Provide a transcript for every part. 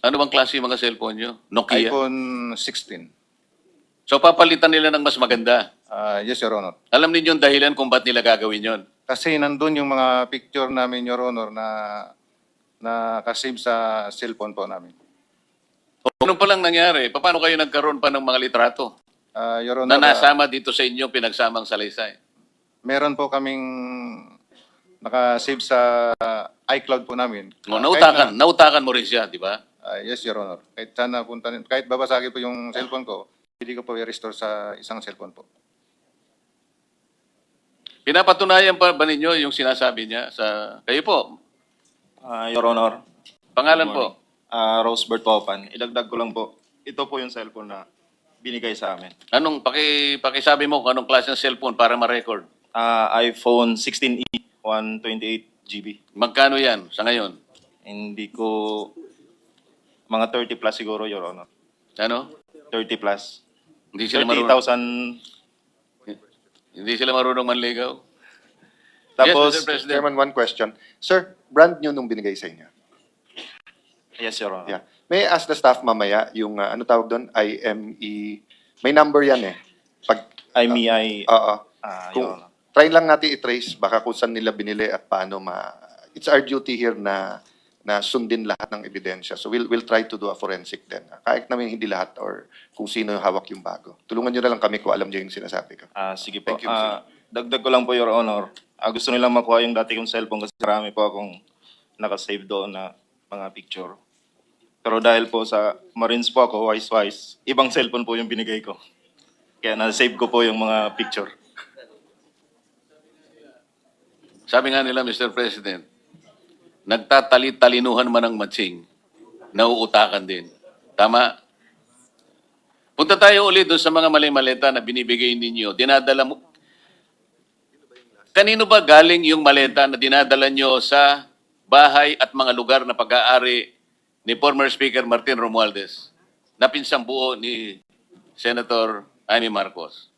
Ano bang klase yung mga cellphone nyo? Nokia? iPhone 16. So papalitan nila ng mas maganda. Yes, Your Honor. Alam ninyo yung dahilan kung ba't nila gagawin yon? Kasi nandun yung mga picture namin, Your Honor, na nakasave sa cellphone po namin. O ano pa lang nangyari? Paano kayo nagkaroon pa ng mga litrato Your na Honor, nasama dito sa inyong pinagsamang salaysay? meron po kaming nakasave sa iCloud po namin. O, nautakan mo rin siya, di ba? Yes, Your Honor. Kahit sana punta, kahit babasagin po yung cellphone ko, hindi ko po i-restore sa isang cellphone po. Pinapatunayan pa ba ninyo yung sinasabi niya sa... Kayo po, Your Honor. pangalan Good po. morning. Rosebert Popan. Idagdag ko lang po. Ito po yung cellphone na binigay sa amin. Anong, pakisabi mo kung anong klase ng cellphone para ma-record? iPhone 16e, 128 GB. Magkano yan sa ngayon? Hindi ko... Mga 30 plus siguro, Your Honor. Ano? 30 plus. Hindi sila marunong, 30,000. hindi sila marunong manligaw? Tapos, Yes, Mr. President. Chairman, one question. Sir, brand new nung binigay sa inyo. yes, Your Honor. Yeah. May I ask the staff mamaya yung ano tawag doon? IME. May number yan eh. Pag IMEI, oo. Your Kung Honor. try lang natin i-trace baka kung saan nila binili at paano it's our duty here na sundin lahat ng ebidensya. So we'll try to do a forensic then. Kahit namin hindi lahat or kung sino yung hawak yung bago. Tulungan niyo na lang kami kung alam niyo yung sinasabi ko. Sige po. Thank you, sir. Dagdag ko lang po, Your Honor. Gusto nilang makuha yung dati kong cellphone kasi marami po akong nakasave doon na mga picture. Pero dahil po sa Marines po ako, wise, ibang cellphone po yung binigay ko. Kaya na-save ko po yung mga picture. Sabi nga nila, Mr. President, nagtatali-talinuhan man ang matsing, nauutakan din. Tama? Punta tayo ulit doon sa mga mali-maleta na binibigay ninyo. Dinadala mo. Kanino ba galing yung maleta na dinadala nyo sa bahay at mga lugar na pag-aari ni former Speaker Martin Romualdez na pinsang buo ni Senator Amy Marcos?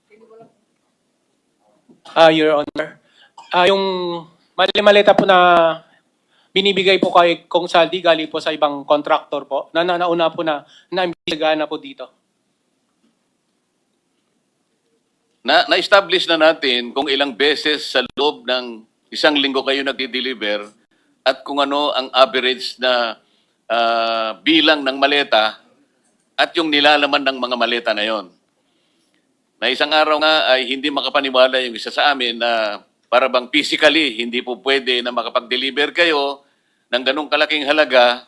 Your Honor. Yung maleta po na binibigay po kay Kong Saldi galing po sa ibang contractor po na nauna po na naimbestigahan na po dito. Na-establish na natin kung ilang beses sa loob ng isang linggo kayo nagdi-deliver at kung ano ang average na bilang ng maleta at yung nilalaman ng mga maleta na yon. Na isang araw nga ay hindi makapaniwala yung isa sa amin na para bang physically hindi po pwede na makapag-deliver kayo ng ganong kalaking halaga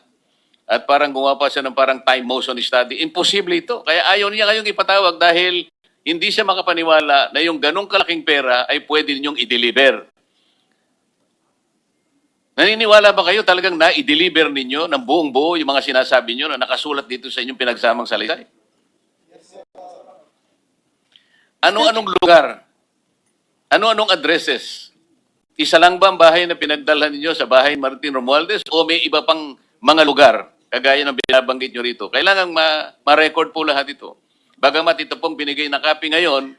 at parang gumawa pa siya ng parang time motion study. Imposible ito. Kaya ayaw niya kayong ipatawag dahil hindi siya makapaniwala na yung ganong kalaking pera ay pwede ninyong i-deliver. Naniniwala ba kayo talagang na-i-deliver ninyo ng buong buo yung mga sinasabi nyo na nakasulat dito sa inyong pinagsamang salaysay? Ano-anong lugar? Ano-anong addresses? Isa lang ba ang bahay na pinagdalhan ninyo sa bahay Martin Romualdez o may iba pang mga lugar kagaya ng binabanggit nyo rito? Kailangan ma-record po lahat ito. Bagamat ito pong binigay na copy ngayon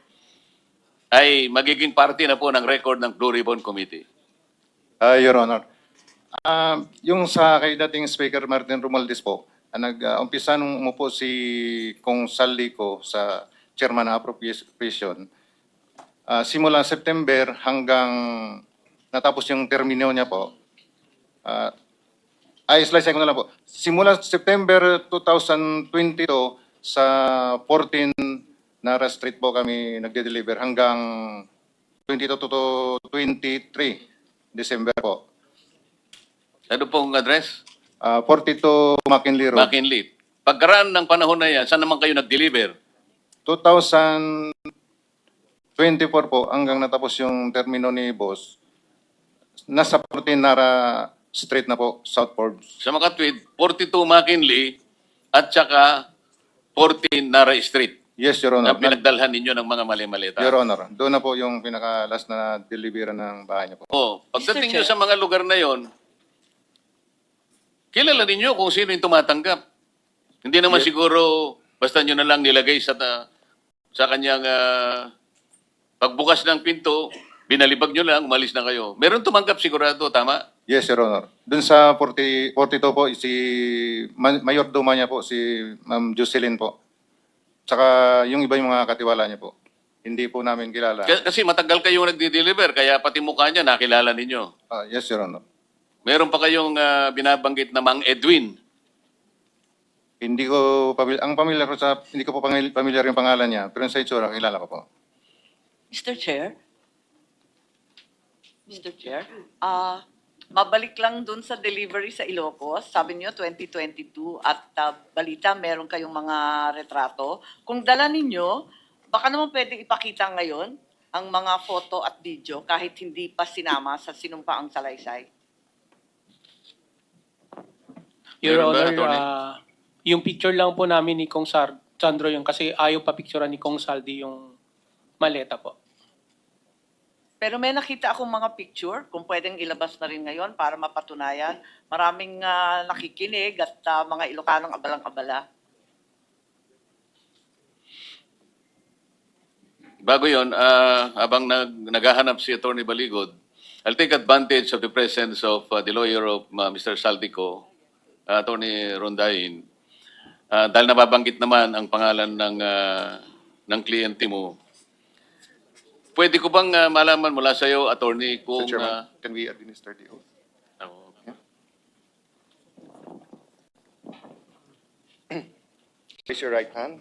ay magiging parte na po ng record ng Blue Ribbon Committee. Your Honor. Yung sa kay dating Speaker Martin Romualdez po, nag-umpisa nung umupo si Kong Saldi ko sa Chairman ng Appropriation, simula September hanggang natapos yung termino niya po, slice ko na lang po. Simula September 2022 sa 14 Nara Street po kami nagde-deliver hanggang 22 to 23 December po. Ano pong address? 42 McKinley Road. McKinley. Pagkaraan ng panahon na yan, saan naman kayo nag-deliver? 2024 po hanggang natapos yung termino ni Boss. Nasa 14 Nara Street na po, South Forbes. Sa Makatwid, 42 McKinley at saka 14 Nara Street Yes, Your na Honor. pinagdalhan ninyo ng mga mali-maleta. Your Honor, doon na po yung pinaka-last na delivery ng bahay niya po. Pagdating nyo sa mga lugar na yon, kilala ninyo kung sino yung tumatanggap. Hindi naman siguro basta nyo na lang nilagay sa kanyang pagbukas ng pinto, binalibag nyo lang, umalis na kayo. Meron tumanggap sigurado, tama? Yes, Your Honor. Doon sa 42 po, si Mayordomo niya po, si Ma'am Jocelyn po. Tsaka yung iba yung mga katiwala niya po. Hindi po namin kilala. Kasi matagal kayong nagdi-deliver, kaya pati mukha niya nakilala ninyo. Yes, Your Honor. Meron pa kayong binabanggit na Mang Edwin. Hindi ko familiar ko sa hindi ko po familiar yung pangalan niya, pero sa itsura kilala ko po. Mr. Chair? Mr. Chair? Mabalik lang dun sa delivery sa Ilocos. Sabi niyo 2022 at balita meron kayong mga retrato. Kung dala ninyo, baka naman pwedeng ipakita ngayon ang mga photo at video kahit hindi pa sinama sa sinumpaang salaysay. Your Meron ba, Honor, Attorney? yung picture lang po namin ni Kong Sandro yung kasi ayaw pa picturean ni Kong Saldi yung maleta po. Pero may nakita akong mga picture, kung pwedeng ilabas na rin ngayon para mapatunayan. Maraming nakikinig at mga Ilocanong abalang-abala. Bago yon, habang naghahanap si Attorney Baligod, I'll take advantage of the presence of the lawyer of Mr. Saldico, Attorney Rondain. Dahil nababanggit naman ang pangalan ng kliyente mo, pwede ko bang malaman mula sa iyo, Attorney, kung... Mr. Chairman, can we administer the oath? Raise your right hand.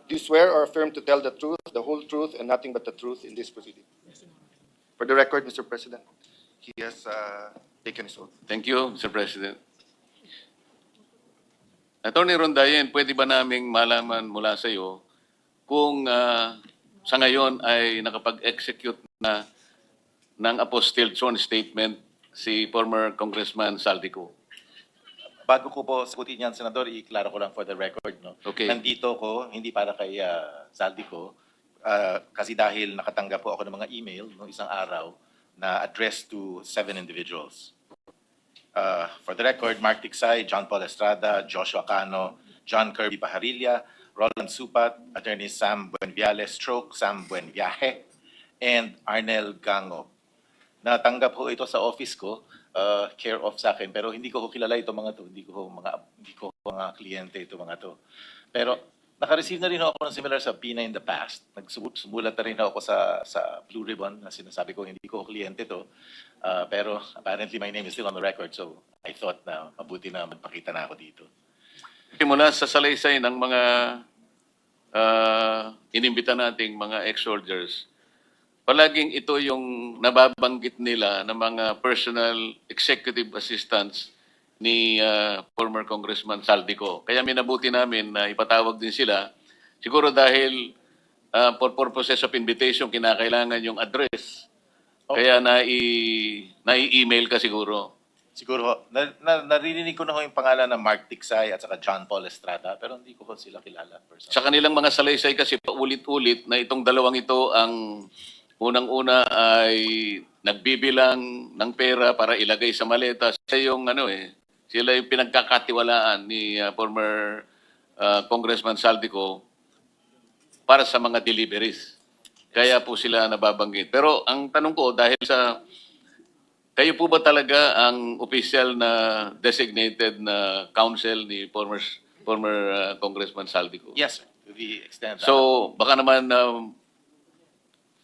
Do you swear or affirm to tell the truth, the whole truth, and nothing but the truth in this proceeding? For the record, Mr. President, he has taken his oath. Thank you, Mr. President. Attorney Rondayen, pwede ba naming malaman mula sa iyo kung sa ngayon ay nakapag-execute na ng apostilled sworn statement si former Congressman Saldico? Bago ko po sagutin yan, Senador, i-klaro ko lang for the record. No? Okay. Nandito ko, hindi para kay Saldico, kasi dahil nakatanggap po ako ng mga email noong isang araw na addressed to 7 individuals. For the record, Mark Tiksay, John Paul Estrada, Joshua Cano, John Kirby Pajarilla, Roland Supat, Attorney Sam Buenviales Stroke, Sam Buenviaje, and Arnel Gango. Natanggap ko ito sa office ko, care of sa akin, pero hindi ko kilala itong mga to, hindi ko mga kliyente itong mga to. Pero naka-receive na rin ako ng similar sa PINA in the past. Sumulat na rin ako sa Blue Ribbon na sinasabi ko hindi ko kliyente to. Pero apparently my name is still on the record, so I thought na mabuti na magpakita na ako dito. Mula sa salaysay ng mga inimbita nating mga ex-soldiers, palaging ito yung nababanggit nila ng mga personal executive assistants ni former Congressman Saldico. Kaya minabuti namin na ipatawag din sila. Siguro dahil for purposes of invitation, kinakailangan yung address. Kaya nai-email ka siguro. Siguro, naririnig ko na ho yung pangalan ng Mark Tiksay at saka John Paul Estrada, pero hindi ko ho sila kilala personally. Sa kanilang mga salaysay kasi paulit-ulit na itong dalawang ito ang unang-una ay nagbibilang ng pera para ilagay sa maleta. Sila yung pinagkakatiwalaan ni former Congressman Saldico para sa mga deliveries. Kaya po sila nababanggit. Pero ang tanong ko, dahil sa kayo po ba talaga ang official na designated na counsel ni former Congressman Saldico? Yes, sir. To the extent that... So, baka naman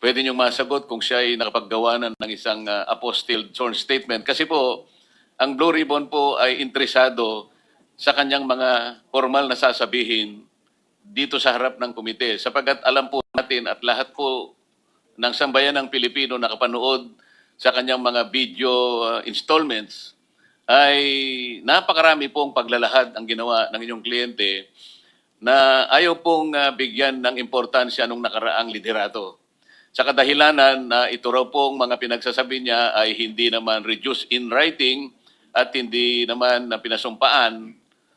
pwede niyong masagot kung siya ay nakapaggawa na ng isang apostilled sworn statement. Kasi po, ang Blue Ribbon po ay interesado sa kanyang mga formal na sasabihin dito sa harap ng komite. Sapagat alam po natin at lahat po ng sambayan ng Pilipino nakapanood sa kanyang mga video installments ay napakarami pong paglalahad ang ginawa ng inyong kliyente na ayaw pong bigyan ng importansya nung nakaraang liderato. Sa kadahilanan na ito raw pong mga pinagsasabi niya ay hindi naman reduced in writing at hindi naman na pinasumpaan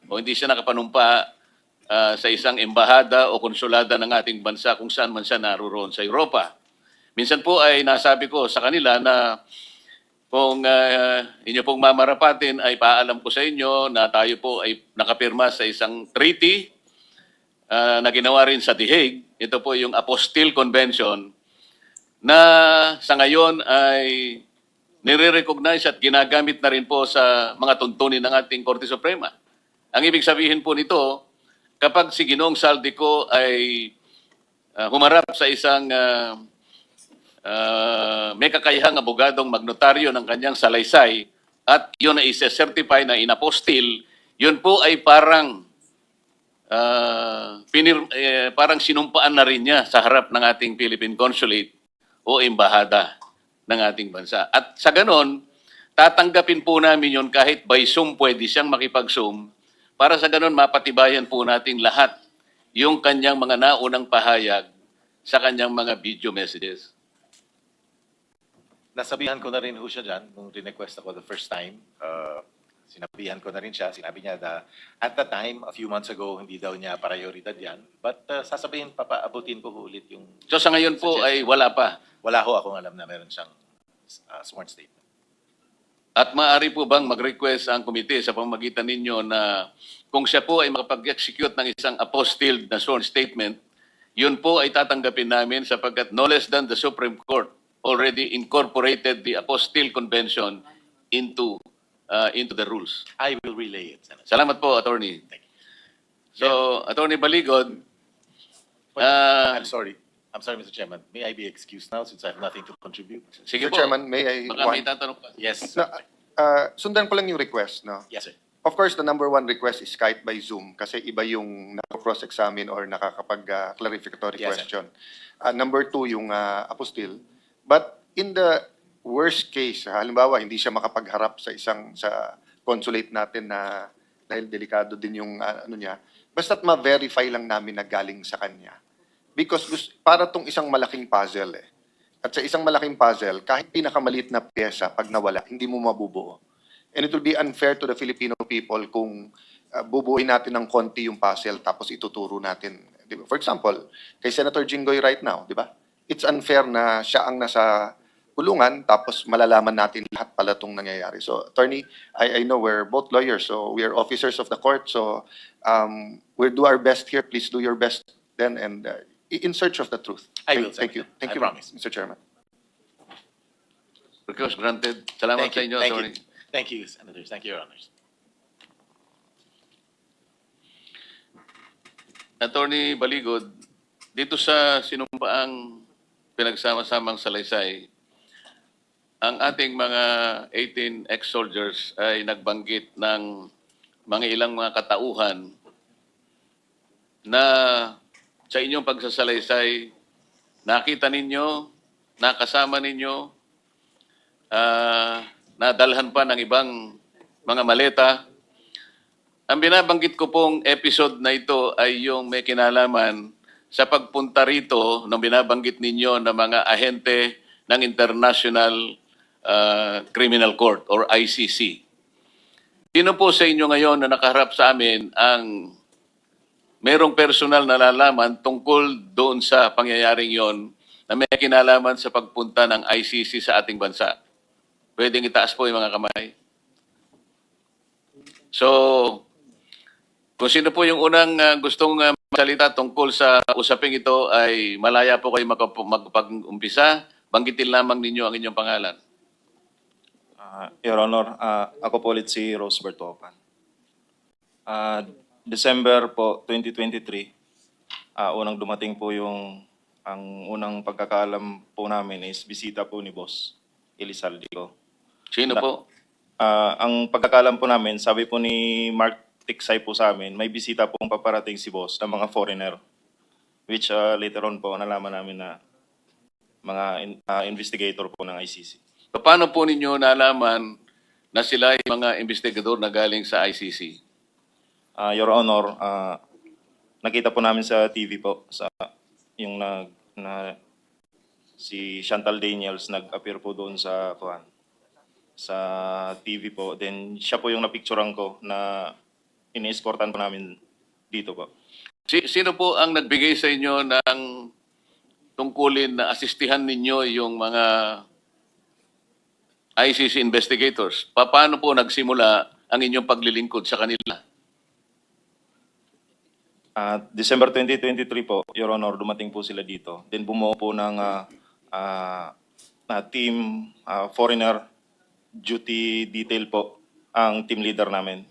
o hindi siya nakapanumpa sa isang embahada o konsulada ng ating bansa kung saan man siya naroon sa Europa. Minsan po ay nasabi ko sa kanila na kung inyo pong mamarapatin ay paalam ko sa inyo na tayo po ay nakapirma sa isang treaty na ginawa rin sa The Hague. Ito po yung Apostille Convention na sa ngayon ay nire-recognize at ginagamit na rin po sa mga tuntunin ng ating Korte Suprema. Ang ibig sabihin po nito, kapag si Ginoong Saldico ay humarap sa isang may kakayahang abogadong magnotaryo ng kanyang salaysay at yun ay isa-certify na inapostil, yun po ay parang parang sinumpaan na rin niya sa harap ng ating Philippine Consulate o embahada ng ating bansa. At sa ganon, tatanggapin po namin yun kahit by Zoom pwede siyang makipag-Zoom para sa ganon mapatibayan po nating lahat yung kanyang mga naunang pahayag sa kanyang mga video messages. Nasabihan ko na rin ho siya dyan nung request ako the first time. Sinabihan ko na rin siya. Sinabi niya na at the time, a few months ago, hindi daw niya prioridad yan. But sasabihin, papaabutin ko ho ulit yung... So sa ngayon po ay wala pa. Wala ho akong alam na meron siyang sworn statement. At maaari po bang mag-request ang komite sa pamamagitan ninyo na kung siya po ay makapag-execute ng isang apostilled na sworn statement, yun po ay tatanggapin namin sapagkat no less than the Supreme Court already incorporated the Apostille Convention into the rules. I will relay it, Senator. Salamat po, Attorney. Thank you. So, Attorney Baligod, I'm sorry. I'm sorry, Mr. Chairman. May I be excused now since I have nothing to contribute? sige Mr. po. Chairman, may I Baka may tatanong pa. Yes. No, sundan ko lang yung request, no? Yes, sir. Of course, the number one request is Skype by Zoom kasi iba yung nakaka-cross-examine or nakakapag-clarificatory Yes, sir. question. Number two, yung apostille. But in the worst case, halimbawa, hindi siya makapagharap sa consulate natin na dahil delikado din yung ano niya, basta't ma-verify lang namin na galing sa kanya. Because para tong isang malaking puzzle eh. At sa isang malaking puzzle, kahit pinakamaliit na pyesa, pag nawala, hindi mo mabubuo. And it will be unfair to the Filipino people kung bubuuin natin ng konti yung puzzle tapos ituturo natin. Di ba? For example, kay Senator Jinggoy right now, di ba? It's unfair na siya ang nasa kulungan tapos malalaman natin lahat pala itong nangyayari. So, Attorney, I know we're both lawyers, so we are officers of the court. So, we'll do our best here. Please do your best then and in search of the truth. I will, Thank you. Senator. Thank I you, promise. Mr. Chairman. Request granted. Salamat sa inyo, Thank Attorney. you. Thank you, Senators. Thank you, Your Honors. Attorney Baligod, dito sa sinumpaang pinagsama-samang salaysay, ang ating mga 18 ex-soldiers ay nagbanggit ng mga ilang mga katauhan na sa inyong pagsasalaysay, nakita ninyo, nakasama ninyo, nadalhan pa ng ibang mga maleta. Ang binabanggit ko pong episode na ito ay yung may kinalaman sa pagpunta rito ng binabanggit ninyo na mga ahente ng International Criminal Court or ICC. Sino po sa inyo ngayon na nakaharap sa amin ang merong personal na nalalaman tungkol doon sa pangyayaring yon na may kinalaman sa pagpunta ng ICC sa ating bansa? Pwedeng itaas po yung mga kamay. So, kung sino po yung unang gustong magsalita tungkol sa usaping ito ay malaya po kayo magpag-umpisa. Banggitin lamang ninyo ang inyong pangalan. Your Honor, ako po ulit si Rose Bertopan. December po 2023, unang dumating po ang unang pagkakaalam po namin is bisita po ni Boss Elizalde. Sino po? Ang pagkakaalam po namin, sabi po ni Mark Tiksay po sa amin, may bisita pong paparating si Boss ng mga foreigner. Which later on po, nalaman namin na mga investigator po ng ICC. Paano po ninyo nalaman na sila ay mga investigador na galing sa ICC? Your Honor, nakita po namin sa TV po, yung si Chantal Daniels nag-appear po doon sa TV po. Then siya po yung napicturean ko na ini-escortan po namin dito po. Sino po ang nagbigay sa inyo ng tungkulin na asistihan ninyo yung mga ICC investigators? Paano po nagsimula ang inyong paglilingkod sa kanila? December 2023 po, Your Honor, dumating po sila dito. Then bumuo po ng team foreigner duty detail po ang team leader namin.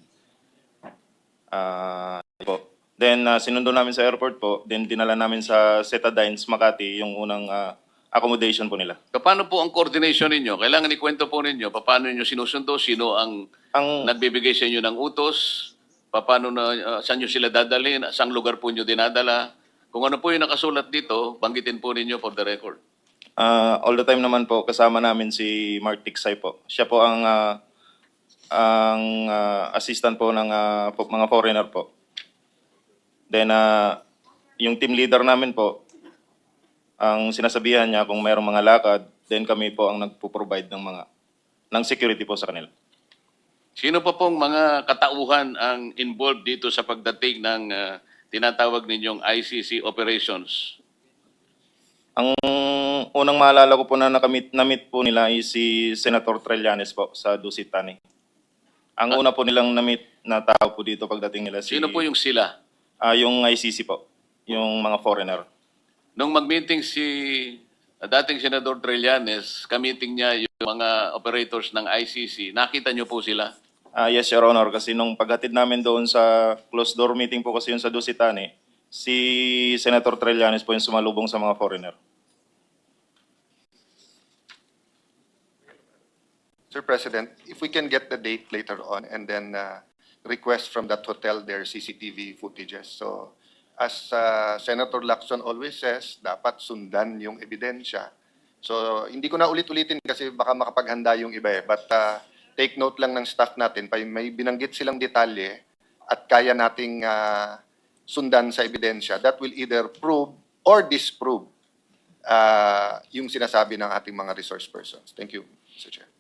Po. Then sinundo namin sa airport po, then dinala namin sa Cetadines, Makati, yung unang accommodation po nila. Paano po ang coordination ninyo? Kailangan ikwento po ninyo, paano ninyo sinusundo, sino ang Ang nagbibigay sa inyo ng utos, paano saan nyo sila dadalhin, saang lugar po nyo dinadala. Kung ano po yung nakasulat dito, banggitin po ninyo for the record. all the time naman po kasama namin si Mark Tiksay po. Siya po ang assistant po ng mga foreigner po. Then yung team leader namin po, ang sinasabihan niya kung mayroong mga lakad, then kami po ang nagpo-provide ng security po sa kanila. Sino pa pong mga katauhan ang involved dito sa pagdating ng tinatawag ninyong ICC operations? Ang unang maalala ko po na na-meet po nila is si Senator Trillanes po sa Dusit Tani. Ang una po nilang na-meet na tao po dito pagdating nila Sino po yung sila? yung ICC po, yung mga foreigner. Nung mag-meeting si dating Senador Trillanes, ka-meeting niya yung mga operators ng ICC, nakita niyo po sila? Yes, Your Honor, kasi nung paghatid namin doon sa closed door meeting po kasi yun sa Dusit Tani, si Senator Trillanes po yung sumalubong sa mga foreigner. Sir President, if we can get the date later on and then request from that hotel their CCTV footages. So, as Senator Lacson always says, dapat sundan yung ebidensya. So, hindi ko na ulit-ulitin kasi baka makapaghanda yung iba eh. But take note lang ng staff natin, may binanggit silang detalye at kaya nating sundan sa ebidensya. That will either prove or disprove yung sinasabi ng ating mga resource persons. Thank you, Mr. Chair.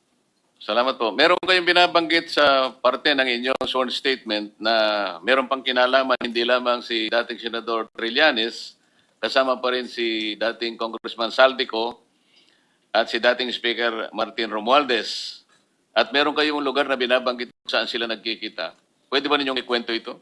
Salamat po. Meron kayong binabanggit sa parte ng inyong sworn statement na meron pang kinalaman hindi lamang si dating Senador Trillanes, kasama pa rin si dating Congressman Saldico at si dating Speaker Martin Romualdez. At meron kayong lugar na binabanggit kung saan sila nagkikita. Pwede ba ninyong ikwento ito?